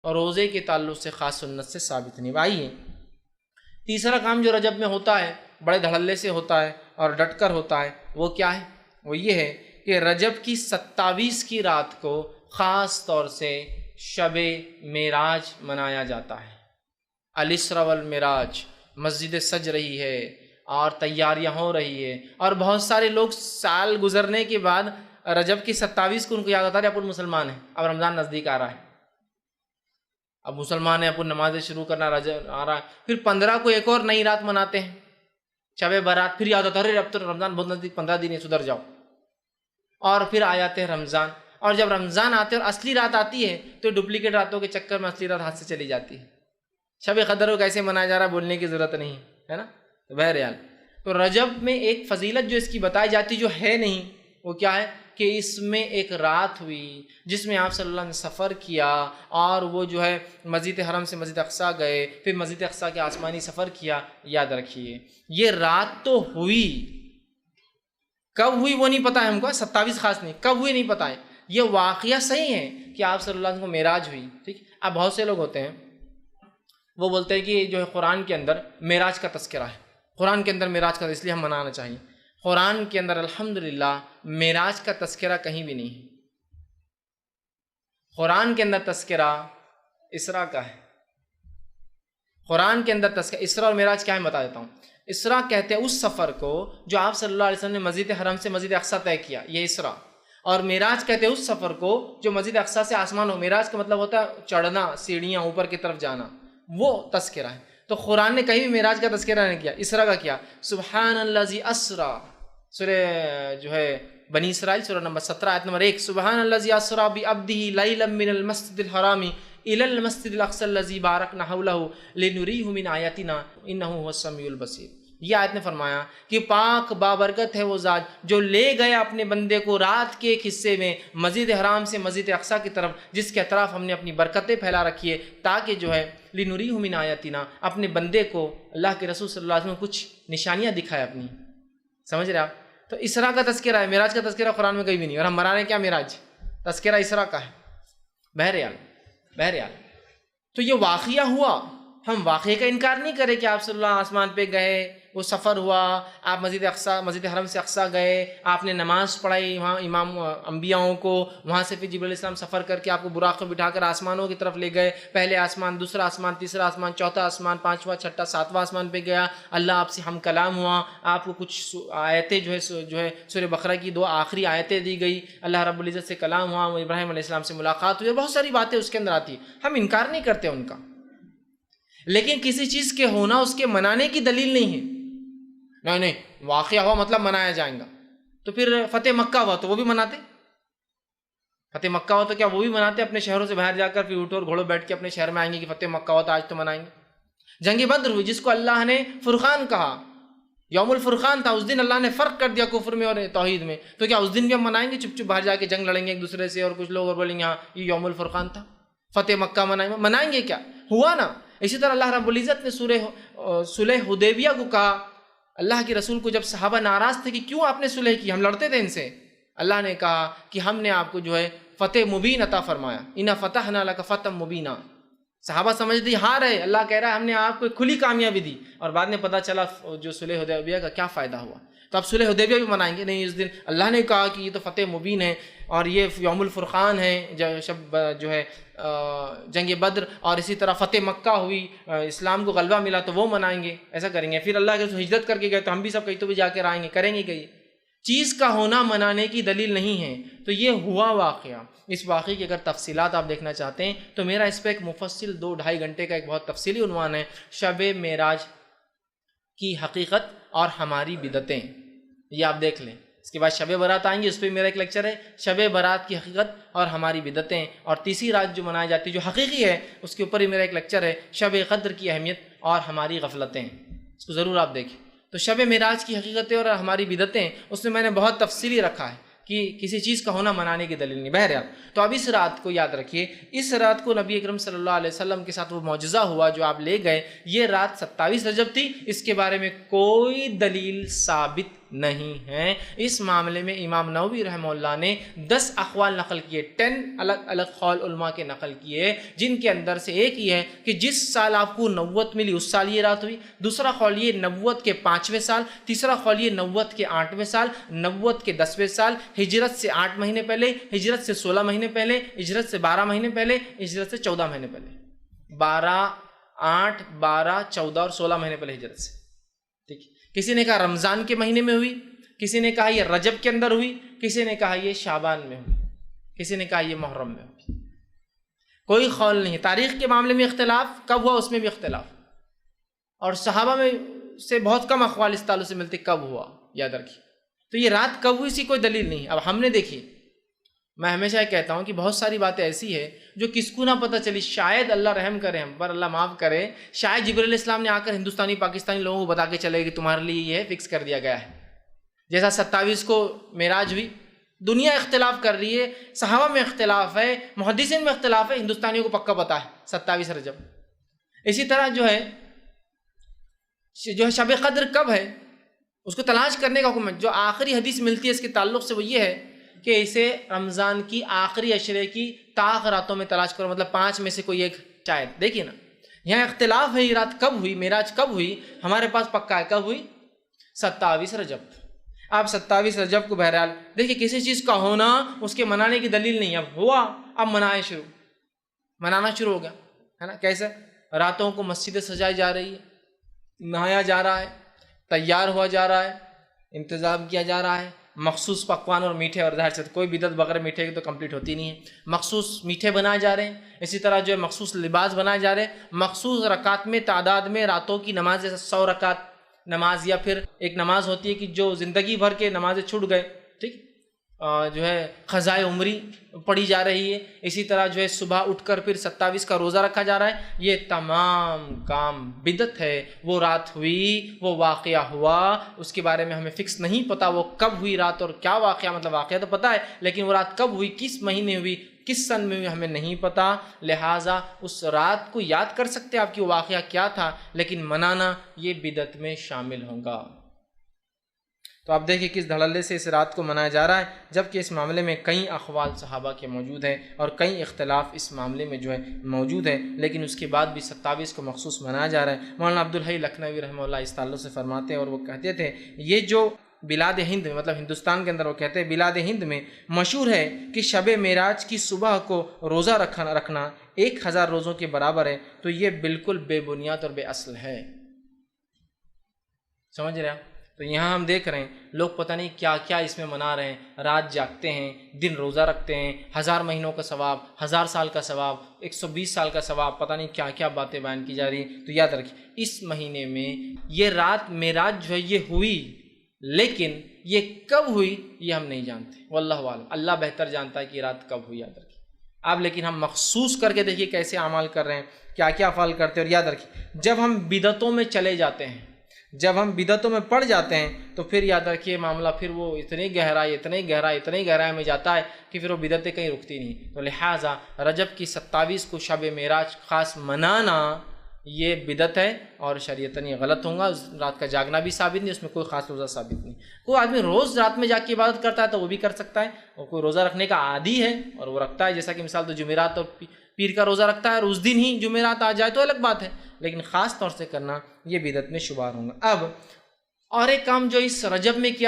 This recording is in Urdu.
اور روزے کے تعلق سے خاص سنت سے ثابت نہیں۔ آئیے تیسرا کام جو رجب میں ہوتا ہے، بڑے دھڑلے سے ہوتا ہے اور ڈٹ کر ہوتا ہے، وہ کیا ہے؟ وہ یہ ہے کہ رجب کی 27 کی رات کو خاص طور سے شب معراج منایا جاتا ہے۔ الاسرا والمعراج، مسجدیں سج رہی ہے اور تیاریاں ہو رہی ہے، اور بہت سارے لوگ سال گزرنے کے بعد رجب کی 27 کو ان کو یاد آتا ہے اپن مسلمان ہیں، اب رمضان نزدیک آ رہا ہے، اب مسلمان ہیں، اپن نمازیں شروع کرنا رجب آ رہا ہے، پھر 15 کو ایک اور نئی رات مناتے ہیں شب برات، پھر یاد آتا ہے اب تو رمضان بہت نزدیک، 15 دن ہے، سدھر جاؤ، اور پھر آ جاتے ہیں رمضان، اور جب رمضان آتے اور اصلی رات آتی ہے تو ڈپلیکیٹ راتوں کے چکر میں اصلی رات ہاتھ سے چلی جاتی ہے۔ شب قدر کو کیسے منایا جا رہا ہے بولنے کی ضرورت نہیں ہے نا۔ تو بہرحال تو رجب میں ایک فضیلت جو اس کی بتائی جاتی جو ہے نہیں، وہ کیا ہے کہ اس میں ایک رات ہوئی جس میں آپ صلی اللہ علیہ وسلم نے سفر کیا، اور وہ جو ہے مسجد حرم سے مسجد اقصیٰ گئے، پھر مسجد اقصیٰ کے آسمانی سفر کیا۔ یاد رکھیے یہ رات تو ہوئی، کب ہوئی وہ نہیں پتہ ہے ہم کو، 27 خاص نہیں، کب ہوئی نہیں پتہ ہے، یہ واقعہ صحیح ہے کہ آپ صلی اللہ علیہ وسلم کو معراج ہوئی، ٹھیک۔ اب بہت سے لوگ ہوتے ہیں وہ بولتے ہیں کہ جو ہے قرآن کے اندر معراج کا تذکرہ ہے، قرآن کے اندر معراج کا، اس لیے ہم منانا چاہیے۔ قرآن کے اندر الحمدللہ معراج کا تذکرہ کہیں بھی نہیں ہے۔ قرآن کے اندر تذکرہ اسراء کا ہے، قرآن کے اندر تذکرہ اسراء اور معراج کیا ہے بتا دیتا ہوں۔ اسراء کہتے ہیں اس سفر کو جو آپ صلی اللہ علیہ وسلم نے مسجد حرم سے مسجد اقصیٰ طے کیا، یہ اسراء، اور معراج کہتے ہیں اس سفر کو جو مسجد اقصیٰ سے آسمان ہو۔ معراج کا مطلب ہوتا ہے چڑھنا، سیڑھیاں اوپر کی طرف جانا، وہ تذکرہ ہے۔ تو قرآن نے کہیں بھی معراج کا تذکرہ نہیں کیا، اسراء کا کیا۔ سبحان الذی اسریٰ، سورہ جو ہے بنی اسرائیل سورہ نمبر 17 آیت نمبر 1، سبحان الذی اسریٰ بعبدہ لیلا من المسجد الحرام الی المسجد الاقصی الذی بارکنا حولہ لنریہ من آیاتنا انہ هو السمیع البصیر۔ یہ آیت نے فرمایا کہ پاک بابرکت ہے وہ ذات جو لے گیا اپنے بندے کو رات کے ایک حصے میں مسجد حرام سے مسجد اقصیٰ کی طرف، جس کے اطراف ہم نے اپنی برکتیں پھیلا رکھی ہے، تاکہ جو ہے لنریہ من آیاتنا، اپنے بندے کو اللہ کے رسول صلی اللہ علیہ وسلم کچھ نشانیاں دکھائے اپنی، سمجھ رہے آپ۔ تو اسراء کا تذکرہ ہے، معراج کا تذکرہ قرآن میں کہیں بھی نہیں، اور ہم منا رہے ہیں کیا معراج، تذکرہ اسراء کا ہے۔ بہرحال تو یہ واقعہ ہوا، ہم واقعے کا انکار نہیں کریں کہ آپ صلی اللہ آسمان پہ گئے، وہ سفر ہوا، آپ مسجد حرم سے اقصیٰ گئے، آپ نے نماز پڑھائی وہاں امام انبیاؤں کو، وہاں سے پھر جبرائیل علیہ السلام سفر کر کے آپ کو براق میں بٹھا کر آسمانوں کی طرف لے گئے، پہلے آسمان، دوسرا آسمان، تیسرا آسمان، چوتھا آسمان، پانچواں، چھٹا، ساتواں آسمان پہ گیا، اللہ آپ سے ہم کلام ہوا، آپ کو کچھ آیتیں جو ہے سورہ بقرہ کی 2 آخری آیتیں دی گئی، اللہ رب العزت سے کلام ہوا، ابراہیم علیہ السلام سے ملاقات ہوئی، بہت ساری باتیں اس کے اندر آتی ہیں، ہم انکار نہیں کرتے ان کا، لیکن کسی چیز کے ہونا اس کے منانے کی دلیل نہیں ہے۔ نہیں واقعہ ہوا مطلب منایا جائیں گا، تو پھر فتح مکہ ہوا تو وہ بھی مناتے، فتح مکہ ہوا تو کیا وہ بھی مناتے، اپنے شہروں سے باہر جا کر پھر اونٹوں اور گھوڑوں بیٹھ کے اپنے شہر میں آئیں گے کہ فتح مکہ ہوا تو آج تو منائیں گے۔ جنگ بدر ہوئی جس کو اللہ نے فرقان کہا، یوم الفرقان تھا، اس دن اللہ نے فرق کر دیا کفر میں اور توحید میں، تو کیا اس دن بھی ہم منائیں گے، چپ چپ باہر جا کے جنگ لڑیں گے ایک دوسرے سے، اور کچھ لوگ اور بولیں گے ہاں یہ یوم الفرقان تھا، فتح مکہ منائیں گے کیا، ہوا نا۔ اسی طرح اللہ رب العزت نے صلح حدیبیہ کو کہا، اللہ کے رسول کو جب صحابہ ناراض تھے کہ کیوں آپ نے صلح کی، ہم لڑتے تھے ان سے، اللہ نے کہا کہ ہم نے آپ کو جو ہے فتح مبین عطا فرمایا، انا فتحنا لک فتحا مبینا۔ صحابہ سمجھتے ہار ہے، اللہ کہہ رہا ہے ہم نے آپ کو کھلی کامیابی دی، اور بعد میں پتہ چلا جو صلح حدیبیہ کا کیا فائدہ ہوا، تو اب صلح حدیبیہ بھی منائیں گے نہیں، اس دن اللہ نے کہا کہ یہ تو فتح مبین ہے، اور یہ یوم الفرقان ہے، شب جو ہے جنگ بدر، اور اسی طرح فتح مکہ ہوئی، اسلام کو غلبہ ملا تو وہ منائیں گے، ایسا کریں گے۔ پھر اللہ کے ہجرت کر کے گئے تو ہم بھی سب کہیں تو بھی جا کے آئیں گے، کریں گے کہیں، چیز کا ہونا منانے کی دلیل نہیں ہے۔ تو یہ ہوا واقعہ، اس واقعے کی اگر تفصیلات آپ دیکھنا چاہتے ہیں تو میرا اس پہ ایک مفصل 2-2.5 گھنٹے کا ایک بہت تفصیلی عنوان ہے، شب معراج کی حقیقت اور ہماری بدعتیں، یہ آپ دیکھ لیں۔ اس کے بعد شب برات آئیں گے، اس پہ میرا ایک لیکچر ہے، شب برات کی حقیقت اور ہماری بدعتیں، اور تیسری رات جو منائی جاتی ہے جو حقیقی ہے اس کے اوپر ہی میرا ایک لیکچر ہے، شب قدر کی اہمیت اور ہماری غفلتیں، اس کو ضرور آپ دیکھیں۔ تو شب معراج کی حقیقتیں اور ہماری بدعتیں، اس میں نے بہت تفصیلی رکھا ہے کہ کسی چیز کا ہونا منانے کی دلیل نہیں۔ بہرحال تو اب اس رات کو یاد رکھیے، اس رات کو نبی اکرم صلی اللہ علیہ وسلم کے ساتھ وہ معجزہ ہوا جو آپ لے گئے، یہ رات 27 رجب تھی، اس کے بارے میں کوئی دلیل ثابت نہیں ہیں۔ اس معاملے میں امام نووی رحمہ اللہ نے 10 اقوال نقل کیے، 10 الگ الگ قول علماء کے نقل کیے، جن کے اندر سے ایک یہ ہے کہ جس سال آپ کو نبوت ملی اس سال یہ رات ہوئی، دوسرا قول یہ نبوت کے 5ویں سال، تیسرا قول یہ نبوت کے 8ویں سال، نبوت کے 10ویں سال، ہجرت سے 8 مہینے پہلے، ہجرت سے 16 مہینے پہلے، ہجرت سے 12 مہینے پہلے، ہجرت سے 14 مہینے پہلے، 8 12 14 اور 16 مہینے پہلے ہجرت سے، ٹھیک ہے۔ کسی نے کہا رمضان کے مہینے میں ہوئی، کسی نے کہا یہ رجب کے اندر ہوئی، کسی نے کہا یہ شعبان میں ہوئی، کسی نے کہا یہ محرم میں ہوئی، کوئی قول نہیں۔ تاریخ کے معاملے میں اختلاف کب ہوا اس میں بھی اختلاف، اور صحابہ میں سے بہت کم اقوال اس تعلق سے ملتے کب ہوا، یاد رکھیے۔ تو یہ رات کب ہوئی اسی کوئی دلیل نہیں۔ اب ہم نے دیکھی، میں ہمیشہ یہ کہتا ہوں کہ بہت ساری باتیں ایسی ہے جو کس کو نہ پتہ چلی، شاید اللہ رحم کرے ہم پر، اللہ معاف کرے، شاید جبرائیل علیہ السلام نے آ کر ہندوستانی پاکستانی لوگوں کو بتا کے چلے کہ تمہارے لیے یہ فکس کر دیا گیا ہے۔ جیسا 27 کو معراج ہوئی، دنیا اختلاف کر رہی ہے، صحابہ میں اختلاف ہے، محدثین میں اختلاف ہے، ہندوستانیوں کو پکا پتہ ہے 27 رجب۔ اسی طرح جو ہے شب قدر کب ہے اس کو تلاش کرنے کا حکم ہے۔ جو آخری حدیث ملتی ہے اس کے تعلق سے وہ یہ ہے کہ اسے رمضان کی آخری عشرے کی طاق راتوں میں تلاش کرو، مطلب 5 میں سے کوئی ایک شاید۔ دیکھیے نا، یہاں اختلاف ہے یہ رات کب ہوئی، معراج کب ہوئی، ہمارے پاس پکا ہے کب ہوئی، 27 رجب۔ آپ 27 رجب کو بہرحال دیکھیے، کسی چیز کا ہونا اس کے منانے کی دلیل نہیں، اب ہوا اب منانا شروع ہو گیا ہے نا۔ کیسے راتوں کو مسجدیں سجائی جا رہی ہے، نہایا جا رہا ہے، تیار ہوا جا رہا ہے، انتظام کیا جا رہا ہے، مخصوص پکوان اور میٹھے، اور ظاہر سے کوئی بدعت بغیر میٹھے کی تو کمپلیٹ ہوتی نہیں ہے، مخصوص میٹھے بنائے جا رہے ہیں، اسی طرح جو ہے مخصوص لباس بنائے جا رہے ہیں، مخصوص رکعت میں تعداد میں راتوں کی نماز، جیسے 100 رکعت نماز، یا پھر ایک نماز ہوتی ہے کہ جو زندگی بھر کے نمازیں چھوٹ گئے، ٹھیک، جو ہے قضائے عمری پڑھی جا رہی ہے۔ اسی طرح جو ہے صبح اٹھ کر پھر 27 کا روزہ رکھا جا رہا ہے۔ یہ تمام کام بدعت ہے۔ وہ رات ہوئی، وہ واقعہ ہوا، اس کے بارے میں ہمیں فکس نہیں پتہ وہ کب ہوئی رات اور کیا واقعہ، مطلب واقعہ تو پتہ ہے لیکن وہ رات کب ہوئی، کس مہینے ہوئی، کس سن میں ہوئی، ہمیں نہیں پتہ۔ لہٰذا اس رات کو یاد کر سکتے آپ کی وہ واقعہ کیا تھا، لیکن منانا یہ بدعت میں شامل ہوگا۔ تو آپ دیکھیں کس دھڑلے سے اس رات کو منایا جا رہا ہے، جبکہ اس معاملے میں کئی اقوال صحابہ کے موجود ہیں اور کئی اختلاف اس معاملے میں جو ہے موجود ہے، لیکن اس کے بعد بھی 27 کو مخصوص منایا جا رہا ہے۔ مولانا عبدالحی لکھنوی رحمہ اللہ اس تعلق سے فرماتے ہیں، اور وہ کہتے تھے یہ جو بلاد ہند میں، مطلب ہندوستان کے اندر، وہ کہتے ہیں بلاد ہند میں مشہور ہے کہ شب معراج کی صبح کو روزہ رکھنا 1000 روزوں کے برابر ہے، تو یہ بالکل بے بنیاد اور بے اصل ہے۔ سمجھ رہے ہیں؟ تو یہاں ہم دیکھ رہے ہیں لوگ پتہ نہیں کیا کیا اس میں منا رہے ہیں، رات جاگتے ہیں، دن روزہ رکھتے ہیں، 1000 مہینوں کا ثواب، 1000 سال کا ثواب، 120 سال کا ثواب، پتہ نہیں کیا کیا باتیں بیان کی جا رہی ہیں۔ تو یاد رکھیے اس مہینے میں یہ رات معراج جو ہے یہ ہوئی، لیکن یہ کب ہوئی یہ ہم نہیں جانتے، واللہ عالم، اللہ بہتر جانتا ہے کہ یہ رات کب ہوئی، یاد رکھیے آپ۔ لیکن ہم مخصوص کر کے دیکھیے کیسے اعمال کر رہے ہیں، کیا کیا افعال کرتے ہیں۔ اور یاد رکھیے جب ہم بدعتوں میں چلے جاتے ہیں، جب ہم بدعتوں میں پڑ جاتے ہیں تو پھر یاد رکھیے معاملہ پھر وہ اتنی گہرائی میں جاتا ہے کہ پھر وہ بدعتیں کہیں رکتی نہیں۔ تو لہٰذا رجب کی 27 کو شب معراج خاص منانا یہ بدعت ہے اور شریعتاً یہ غلط ہوگا۔ رات کا جاگنا بھی ثابت نہیں، اس میں کوئی خاص روزہ ثابت نہیں۔ کوئی آدمی روز رات میں جاگ کے عبادت کرتا ہے تو وہ بھی کر سکتا ہے، اور کوئی روزہ رکھنے کا عادی ہے اور وہ رکھتا ہے، جیسا کہ مثال تو جمعرات اور پیر کا روزہ رکھتا ہے اور اس دن ہی جمعرات آ جائے تو الگ بات ہے، لیکن خاص طور سے کرنا یہ بدعت میں شمار ہوگا۔ اب اور ایک کام جو اس رجب میں کیا